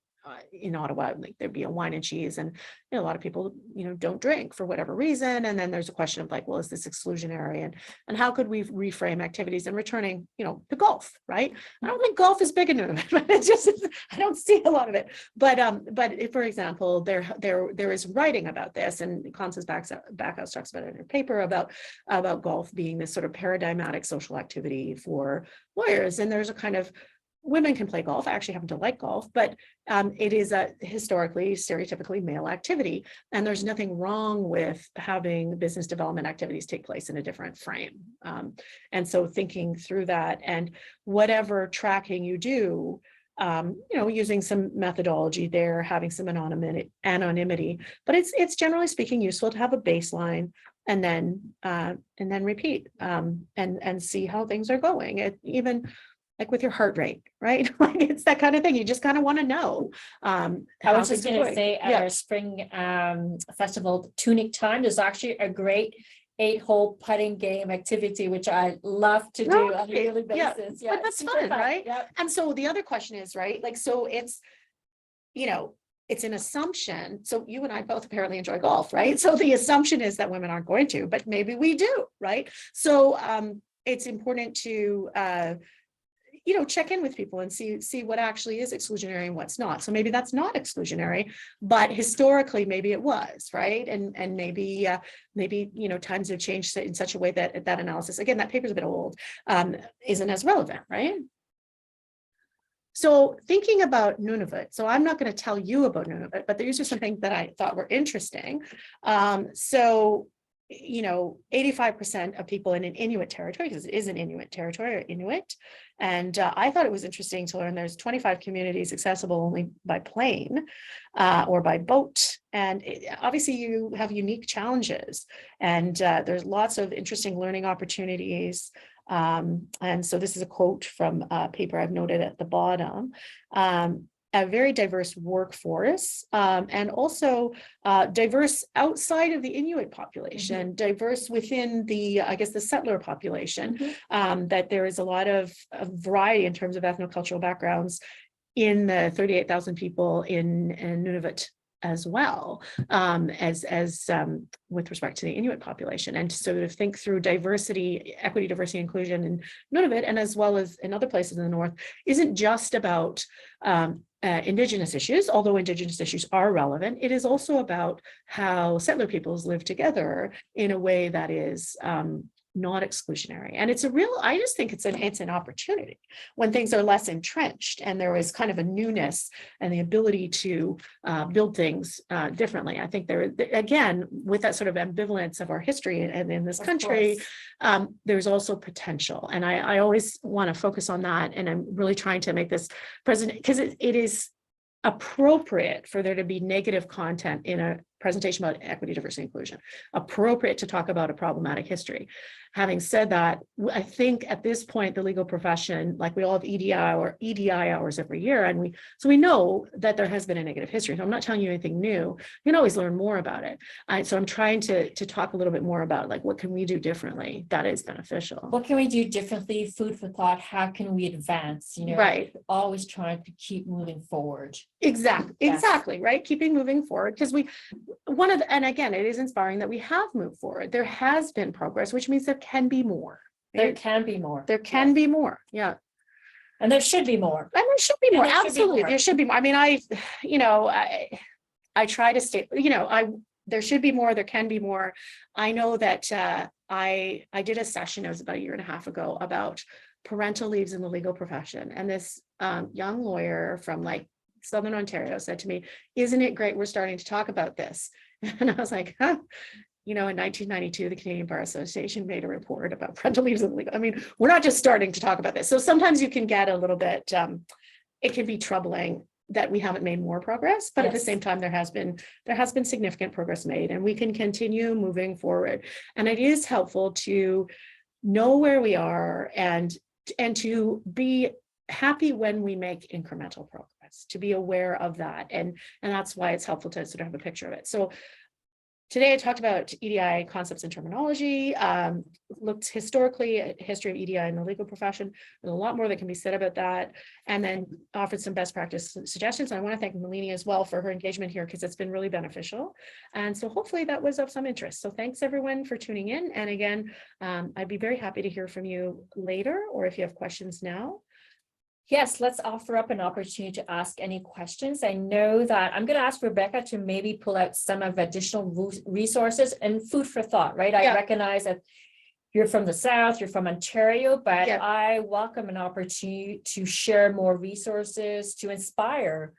in Ottawa, like there'd be a wine and cheese, and a lot of people, don't drink for whatever reason. And then there's a question of like, well, is this exclusionary? And how could we reframe activities and returning, to golf, right? I don't think golf is big enough, but it's just, I don't see a lot of it. But if, for example, there is writing about this, and Constance Backhouse talks about it in her paper about golf being this sort of paradigmatic social activity for lawyers. And there's a kind of, women can play golf. I actually happen to like golf, but it is a historically, stereotypically male activity. And there's nothing wrong with having business development activities take place in a different frame. And so thinking through that, and whatever tracking you do, using some methodology there, having some anonymity, but it's generally speaking useful to have a baseline and then repeat and see how things are going. Even like with your heart rate, right? Like it's that kind of thing. You just kind of want to know. I was just going to say at our spring festival, Tunic Time, there's actually a great 8-hole putting game activity, which I love to do on a daily basis. But that's fun, right? Yep. And so the other question is, right? Like, so it's, it's an assumption. So you and I both apparently enjoy golf, right? So the assumption is that women aren't going to, but maybe we do, right? So it's important to, check in with people and see what actually is exclusionary and what's not. So maybe that's not exclusionary, but historically maybe it was, right? And maybe times have changed in such a way that that analysis, again, that paper's a bit old, isn't as relevant, right? So thinking about Nunavut, so I'm not going to tell you about Nunavut, but these are some things that I thought were interesting. 85% of people in an Inuit territory, because it is an Inuit territory, or Inuit. And I thought it was interesting to learn there's 25 communities accessible only by plane or by boat. And obviously you have unique challenges, and there's lots of interesting learning opportunities. And so this is a quote from a paper I've noted at the bottom. A very diverse workforce, and also diverse outside of the Inuit population, diverse within the, the settler population, that there is a lot of variety in terms of ethnocultural backgrounds in the 38,000 people in Nunavut as well, as with respect to the Inuit population. And to sort of think through diversity, equity, diversity, inclusion in Nunavut, and as well as in other places in the North, isn't just about Indigenous issues, although Indigenous issues are relevant. It is also about how settler peoples live together in a way that is not exclusionary. And it's I just think it's an opportunity when things are less entrenched and there is kind of a newness and the ability to build things differently. I think there, again, with that sort of ambivalence of our history and in this country, there's also potential. And I always want to focus on that. And I'm really trying to make this present, because it is appropriate for there to be negative content in a presentation about equity, diversity, inclusion, appropriate to talk about a problematic history. Having said that, I think at this point, the legal profession, like we all have EDI hours every year, and so we know that there has been a negative history. So I'm not telling you anything new. You can always learn more about it. So I'm trying to talk a little bit more about like, what can we do differently that is beneficial? What can we do differently? Food for thought. How can we advance? You know, Right. Always trying to keep moving forward. Exactly. Yes. Exactly. Right. Keeping moving forward, because and again, it is inspiring that we have moved forward. There has been progress, which means there can be more. There Right? can be more. There can be more. Yeah. And there should be more. And there should be more. there should be Absolutely. more. There should be more. I mean, I try to stay, there should be more, there can be more. I know that I did a session, it was about a year and a half ago, about parental leaves in the legal profession. And this young lawyer from like Southern Ontario said to me, "Isn't it great we're starting to talk about this?" And I was like, huh. In 1992, the Canadian Bar Association made a report about parental leaves in the legal. I mean, we're not just starting to talk about this. So sometimes you can get a little bit, it can be troubling that we haven't made more progress, but at the Yes. same time, there has been significant progress made, and we can continue moving forward. And it is helpful to know where we are and to be happy when we make incremental progress, to be aware of that. And that's why it's helpful to sort of have a picture of it. So today I talked about EDI concepts and terminology, looked historically at history of EDI in the legal profession. There's a lot more that can be said about that, and then offered some best practice suggestions. I want to thank Melanie as well for her engagement here, because it's been really beneficial. And so hopefully that was of some interest. So thanks everyone for tuning in. And again, I'd be very happy to hear from you later, or if you have questions now. Yes, let's offer up an opportunity to ask any questions. I know that I'm going to ask Rebecca to maybe pull out some of additional resources and food for thought, right? Yeah. I recognize that you're from the South, you're from Ontario, but Yeah. I welcome an opportunity to share more resources to inspire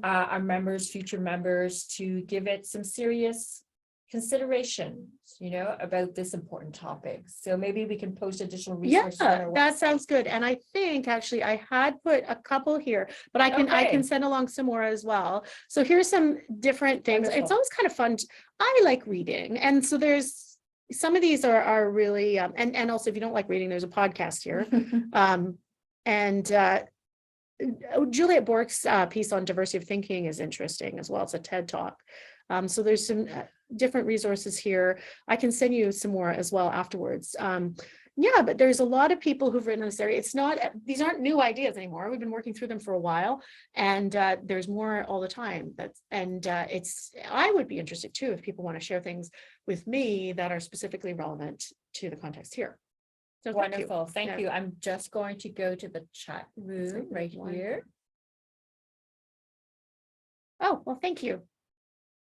our members, future members, to give it some serious consideration, about this important topic. So maybe we can post additional resources. On our That website. sounds good. And I think actually I had put a couple here, but I can send along some more as well. So here's some different things. Wonderful. It's always kind of fun. I like reading. And so there's some of these are really, and also if you don't like reading, there's a podcast here. Juliet Bork's piece on diversity of thinking is interesting as well. It's a TED Talk. So there's some different resources here. I can send you some more as well afterwards. But there's a lot of people who've written in this area. These aren't new ideas anymore. We've been working through them for a while, and there's more all the time. I would be interested too if people want to share things with me that are specifically relevant to the context here. So Wonderful. Thank you. I'm just going to go to the chat room right here. Oh, well, thank you.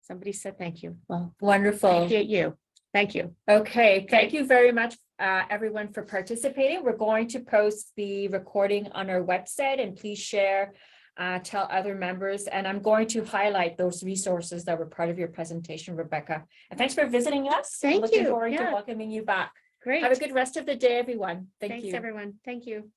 Somebody said thank you. Well, Wonderful. appreciate you. Thank you. Okay. Thank you very much, everyone, for participating. We're going to post the recording on our website, and please share, tell other members. And I'm going to highlight those resources that were part of your presentation, Rebecca. And thanks for visiting us. Thank Looking you. forward to welcoming you back. Great. Have a good rest of the day, everyone. Thanks, you. everyone. Thank you.